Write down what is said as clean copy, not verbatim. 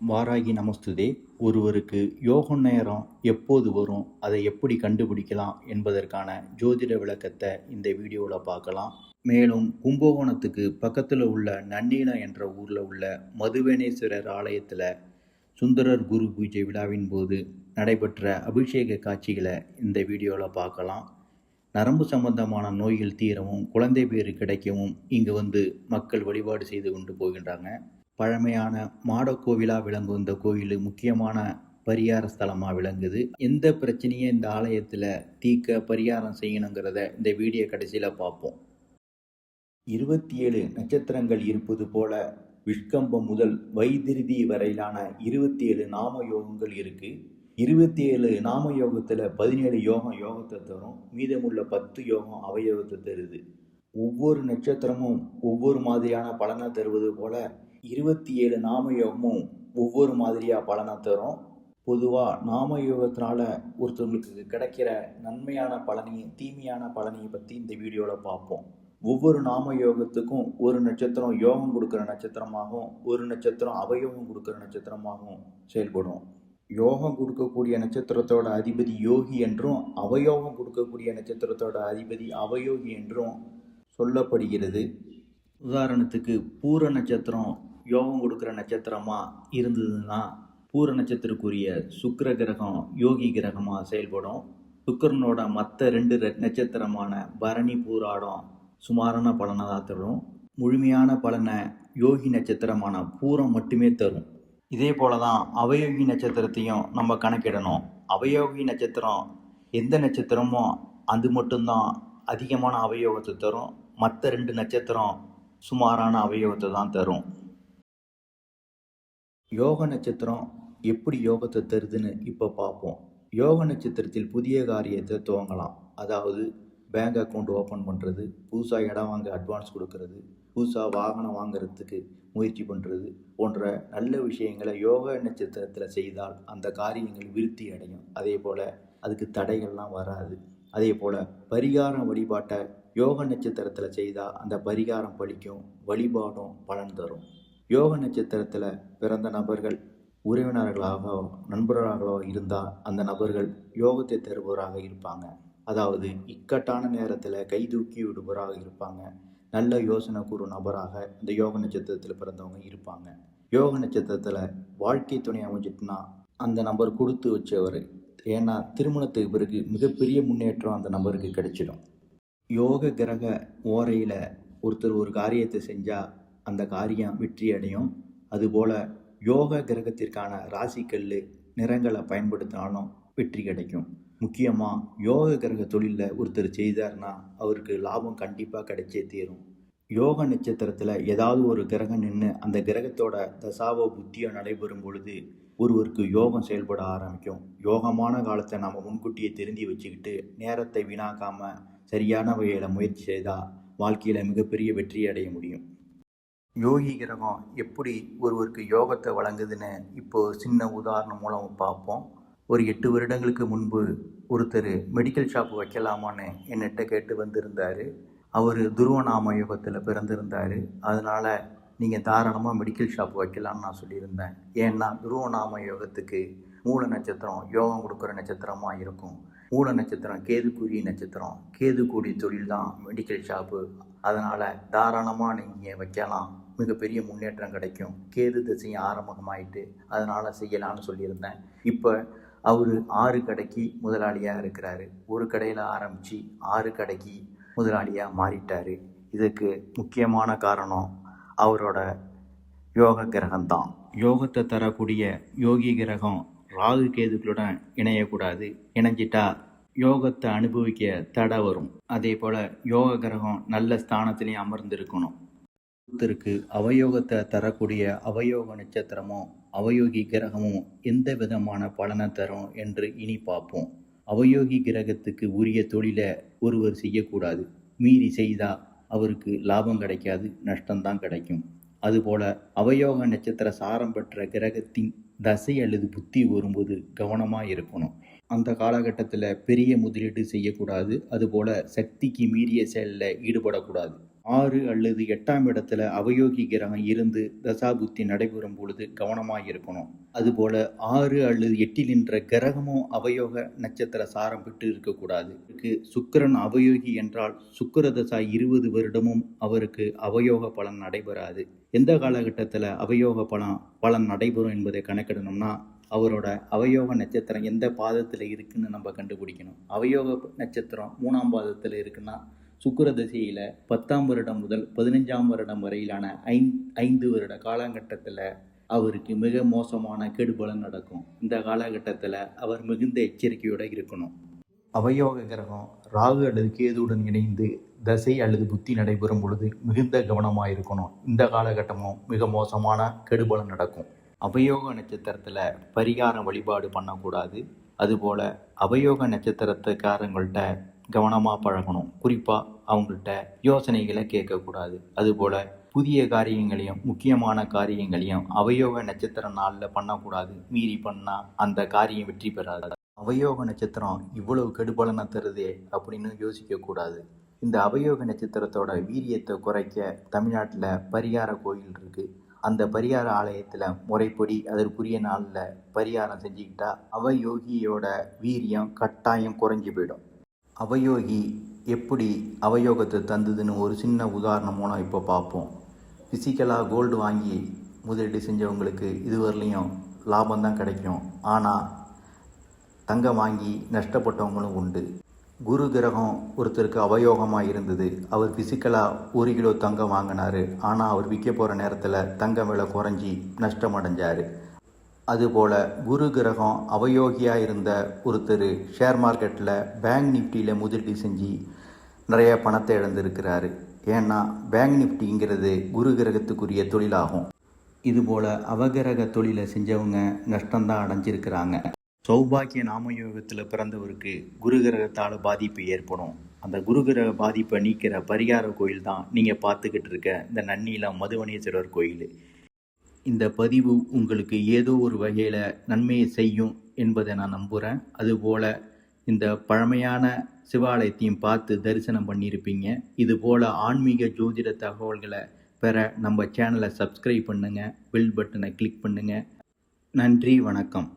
வாராகி நமஸ்துதே. ஒருவருக்கு யோக நேரம் எப்போது வரும், அதை எப்படி கண்டுபிடிக்கலாம் என்பதற்கான ஜோதிட விளக்கத்தை இந்த வீடியோவில் பார்க்கலாம். மேலும் கும்பகோணத்துக்கு பக்கத்தில் உள்ள நன்னீலம் என்ற ஊரில் உள்ள மதுவனேஸ்வரர் ஆலயத்தில் சுந்தரர் குரு பூஜை விழாவின் போது நடைபெற்ற அபிஷேக காட்சிகளை இந்த வீடியோவில் பார்க்கலாம். நரம்பு சம்பந்தமான நோய்கள் தீரவும் குழந்தை பேறு கிடைக்கவும் இங்கு வந்து மக்கள் வழிபாடு செய்து கொண்டு போகின்றாங்க. பழமையான மாடக்கோவிலாக விளங்கும் இந்த கோவில் முக்கியமான பரிகார ஸ்தலமாக விளங்குது. எந்த பிரச்சனையை இந்த ஆலயத்தில் தீர்க்க பரிகாரம் செய்யணுங்கிறத இந்த வீடியோ கடைசியில் பார்ப்போம். 27 நட்சத்திரங்கள் இருப்பது போல விஷ்கம்பம் முதல் வைத்திருதி வரையிலான 27 நாம யோகங்கள் இருக்கு. 27 நாம யோகத்தில் 17 யோகத்தை தரும். மீதமுள்ள 10 யோகம் அவயோகத்தை தருது. ஒவ்வொரு நட்சத்திரமும் ஒவ்வொரு மாதிரியான பலனை தருவது போல 27 நாம யோகமும் ஒவ்வொரு மாதிரியாக பலனை தரும். பொதுவாக நாம யோகத்தினால ஒருத்தவங்களுக்கு கிடைக்கிற நன்மையான பலனையும் தீமையான பலனையும் பற்றி இந்த வீடியோவில் பார்ப்போம். ஒவ்வொரு நாம யோகத்துக்கும் ஒரு நட்சத்திரம் யோகம் கொடுக்குற நட்சத்திரமாகவும் ஒரு நட்சத்திரம் அவயோகம் கொடுக்குற நட்சத்திரமாகவும் செயல்படும். யோகம் கொடுக்கக்கூடிய நட்சத்திரத்தோட அதிபதி யோகி என்றும் அவயோகம் கொடுக்கக்கூடிய நட்சத்திரத்தோட அதிபதி அவயோகி என்றும் சொல்லப்படுகிறது. உதாரணத்துக்கு பூர நட்சத்திரம் யோகம் கொடுக்குற நட்சத்திரமாக இருந்ததுன்னா பூர நட்சத்திரக்குரிய சுக்கிர கிரகம் யோகி கிரகமாக செயல்படும். சுக்கிரனோட மற்ற 2 நட்சத்திரமான பரணி பூராடம் சுமாரான பலனை தான் தரும். முழுமையான பலனை யோகி நட்சத்திரமான பூரம் மட்டுமே தரும். இதே போல தான் அவயோகி நட்சத்திரத்தையும் நம்ம கணக்கிடணும். அவயோகி நட்சத்திரம் எந்த நட்சத்திரமோ அது மட்டும்தான் அதிகமான அவயோகத்தை தரும். மற்ற 2 நட்சத்திரம் சுமாரான அவயோகத்தை தான் தரும். யோக நட்சத்திரம் எப்படி யோகத்தை தருதுன்னு இப்போ பார்ப்போம். யோக நட்சத்திரத்தில் புதிய காரியத்தை துவங்கலாம். அதாவது பேங்க் அக்கௌண்ட் ஓப்பன் பண்ணுறது, புதுசாக இடம் வாங்க அட்வான்ஸ் கொடுக்கறது, புதுசாக வாகனம் வாங்கிறதுக்கு முயற்சி பண்ணுறது போன்ற நல்ல விஷயங்களை யோக நட்சத்திரத்தில் செய்தால் அந்த காரியங்கள் விருத்தி அடையும். அதே போல் அதுக்கு தடைகள்லாம் வராது. அதே போல் பரிகாரம் வழிபாட்டை யோக நட்சத்திரத்தில் செய்தால் அந்த பரிகாரம் பலிக்கும், வழிபாடும் பலன் தரும். யோக நட்சத்திரத்தில் பிறந்த நபர்கள் உறவினர்களாகவோ நண்பர்களாகவோ இருந்தால் அந்த நபர்கள் யோகத்தை தருபவராக இருப்பாங்க. அதாவது இக்கட்டான நேரத்தில் கைதூக்கி விடுபவராக இருப்பாங்க. நல்ல யோசனை கூறும் நபராக இந்த யோக நட்சத்திரத்தில் பிறந்தவங்க இருப்பாங்க. யோக நட்சத்திரத்தில் வாழ்க்கை துணை அமைஞ்சிட்டுனா அந்த நபர் கொடுத்து வச்சவர். ஏன்னா திருமணத்துக்கு பிறகு மிகப்பெரிய முன்னேற்றம் அந்த நபருக்கு கிடைச்சிடும். யோக கிரக ஓரையில் ஒருத்தர் ஒரு காரியத்தை செஞ்சால் அந்த காரியம் வெற்றி அடையும். அதுபோல் யோக கிரகத்திற்கான ராசிக்கல் நிறங்களை பயன்படுத்தினாலும் வெற்றி கிடைக்கும். முக்கியமாக யோக கிரக தொழிலில் ஒருத்தர் செய்தார்னா அவருக்கு லாபம் கண்டிப்பாக கிடைச்சே தீரும். யோக நட்சத்திரத்தில் ஏதாவது ஒரு கிரகம் நின்று அந்த கிரகத்தோட தசாவோ புத்தியோ நடைபெறும் பொழுது ஒருவருக்கு யோகம் செயல்பட ஆரம்பிக்கும். யோகமான காலத்தை நம்ம முன்கூட்டியே தெரிஞ்சு வச்சுக்கிட்டு நேரத்தை வீணாக்காமல் சரியான வகையில் முயற்சி செய்தால் வாழ்க்கையில் மிகப்பெரிய வெற்றி அடைய முடியும். யோகி கிரகம் எப்படி ஒருவருக்கு யோகத்தை வழங்குதுன்னு இப்போ சின்ன உதாரணம் மூலம் பார்ப்போம். ஒரு 8 வருடங்களுக்கு முன்பு ஒருத்தர் மெடிக்கல் ஷாப் வைக்கலாமான்னு என்னிட்ட கேட்டு வந்திருந்தார். அவர் துருவநாம யோகத்தில் பிறந்திருந்தார். அதனால் நீங்கள் தாராளமாக மெடிக்கல் ஷாப் வைக்கலான்னு நான் சொல்லியிருந்தேன். ஏன்னா துருவநாம யோகத்துக்கு மூல நட்சத்திரம் யோகம் கொடுக்குற நட்சத்திரமாக இருக்கும். மூல நட்சத்திரம் கேதுக்குரிய நட்சத்திரம். கேதுக்குரிய தொழில் தான் மெடிக்கல் ஷாப்பு. அதனால் தாராளமாக நீங்கள் வைக்கலாம், மிகப்பெரிய முன்னேற்றம் கிடைக்கும். கேது திசையும் ஆரம்பமாயிட்டு அதனால் செய்யலான்னு சொல்லியிருந்தேன். இப்போ அவர் 6 கடைக்கு முதலாளியாக இருக்கிறாரு. ஒரு கடையில் ஆரம்பித்து 6 கடைக்கு முதலாளியாக மாறிட்டார். இதுக்கு முக்கியமான காரணம் அவரோட யோக கிரகம்தான். யோகத்தை தரக்கூடிய யோகி கிரகம் ராகு கேதுக்களுடன் இணையக்கூடாது. இணைஞ்சிட்டா யோகத்தை அனுபவிக்க தடை வரும். அதே போல் யோக கிரகம் நல்ல ஸ்தானத்திலையும் அமர்ந்திருக்கணும். ஒருத்தருக்கு அவயோகத்தை தரக்கூடிய அவயோக நட்சத்திரமும் அவயோகி கிரகமும் எந்த விதமான பலனை தரும் என்று இனி பார்ப்போம். அவயோகி கிரகத்துக்கு உரிய தொழிலை ஒருவர் செய்யக்கூடாது. மீறி செய்தால் அவருக்கு லாபம் கிடைக்காது, நஷ்டம்தான் கிடைக்கும். அதுபோல் அவயோக நட்சத்திர சாரம் பெற்ற கிரகத்தின் தசை அல்லது புத்தி வரும்போது கவனமாக இருக்கணும். அந்த காலகட்டத்தில் பெரிய முதலீடு செய்யக்கூடாது. அதுபோல் சக்திக்கு மீறிய செயலில் ஈடுபடக்கூடாது. 6 அல்லது 8ஆம் இடத்துல அவயோகி கிரகம் இருந்து தசாபுத்தி நடைபெறும் பொழுது கவனமாக இருக்கணும். அதுபோல 6 அல்லது 8இல் நின்ற கிரகமும் அவயோக நட்சத்திர சாரம் பெற்று இருக்கக்கூடாது. சுக்கிரன் அவயோகி என்றால் சுக்கிர தசா 20 வருடமும் அவருக்கு அவயோக பலன் நடைபெறாது. எந்த காலகட்டத்தில் அவயோக பலன் நடைபெறும் என்பதை கணக்கிடணும்னா அவரோட அவயோக நட்சத்திரம் எந்த பாதத்தில் இருக்குன்னு நம்ம கண்டுபிடிக்கணும். அவயோக நட்சத்திரம் 3ஆம் பாதத்தில் இருக்குன்னா சுக்கிர தசையில் 10ஆம் வருடம் முதல் 15ஆம் வருடம் வரையிலான 5 வருட காலகட்டத்தில் அவருக்கு மிக மோசமான கெடுபலன் நடக்கும். இந்த காலகட்டத்தில் அவர் மிகுந்த எச்சரிக்கையோடு இருக்கணும். அவயோக கிரகம் ராகு அல்லது கேதுவுடன் இணைந்து தசை அல்லது புத்தி நடைபெறும் பொழுது மிகுந்த கவனமாக இருக்கணும். இந்த காலகட்டமும் மிக மோசமான கெடுபலன் நடக்கும். அவயோக நட்சத்திரத்தில் பரிகாரம் வழிபாடு பண்ணக்கூடாது. அதுபோல் அவயோக நட்சத்திரத்துக்காரங்கள்ட்ட கவனமாக பழகணும். குறிப்பாக அவங்கள்ட்ட யோசனைகளை கேட்கக்கூடாது. அதுபோல் புதிய காரியங்களையும் முக்கியமான காரியங்களையும் அவயோக நட்சத்திர நாளில் பண்ணக்கூடாது. மீறி பண்ணால் அந்த காரியம் வெற்றி பெறாது. அவயோக நட்சத்திரம் இவ்வளவு கெடுபலனை தருதே அப்படின்னு யோசிக்கக்கூடாது. இந்த அவயோக நட்சத்திரத்தோட வீரியத்தை குறைக்க தமிழ்நாட்டில் பரிகார கோயில் இருக்குது. அந்த பரிகார ஆலயத்தில் முறைப்படி அதற்குரிய நாளில் பரிகாரம் செஞ்சுக்கிட்டா அவயோகியோட வீரியம் கட்டாயம் குறைஞ்சி போயிடும். அவயோகி எப்படி அவயோகத்தை தந்ததுன்னு ஒரு சின்ன உதாரணம் மூலம் இப்போ பார்ப்போம். ஃபிசிக்கலாக கோல்டு வாங்கி முதலீடு செஞ்சவங்களுக்கு இதுவரையிலையும் லாபம்தான் கிடைக்கும். ஆனால் தங்கம் வாங்கி நஷ்டப்பட்டவங்களும் உண்டு. குரு கிரகம் ஒருத்தருக்கு அவயோகமாக இருந்தது. அவர் ஃபிசிக்கலாக 1 கிலோ தங்கம் வாங்கினார். ஆனால் அவர் விற்க போகிற நேரத்தில் தங்கம் விலை குறைஞ்சி நஷ்டம் அடைஞ்சார். அதுபோல் குரு கிரகம் அவயோகியாக இருந்த ஒருத்தர் ஷேர் மார்க்கெட்டில் பேங்க் நிஃப்டியில் முதலீடு செஞ்சு நிறைய பணத்தை இழந்திருக்கிறாரு. ஏன்னா பேங்க் நிஃப்டிங்கிறது குரு கிரகத்துக்குரிய தொழிலாகும். இதுபோல் அவகிரக தொழிலை செஞ்சவங்க நஷ்டம்தான் அடைஞ்சிருக்கிறாங்க. சௌபாக்கிய நாமயோகத்தில் பிறந்தவருக்கு குரு கிரகத்தால் பாதிப்பு ஏற்படும். அந்த குரு கிரக பாதிப்பை நீக்கிற பரிகார கோயில் தான் நீங்கள் பார்த்துக்கிட்டு இருக்க இந்த நன்னிலம் மதுவனேஸ்வரர் கோயில். இந்த பதிவு உங்களுக்கு ஏதோ ஒரு வகையில் நன்மையை செய்யும் என்பதை நான் நம்புகிறேன். அதுபோல் இந்த பழமையான சிவாலயத்தையும் பார்த்து தரிசனம் பண்ணியிருப்பீங்க. இதுபோல் ஆன்மீக ஜோதிட தகவல்களை பெற நம்ம சேனலை சப்ஸ்கிரைப் பண்ணுங்கள், பெல் பட்டனை கிளிக் பண்ணுங்கள். நன்றி, வணக்கம்.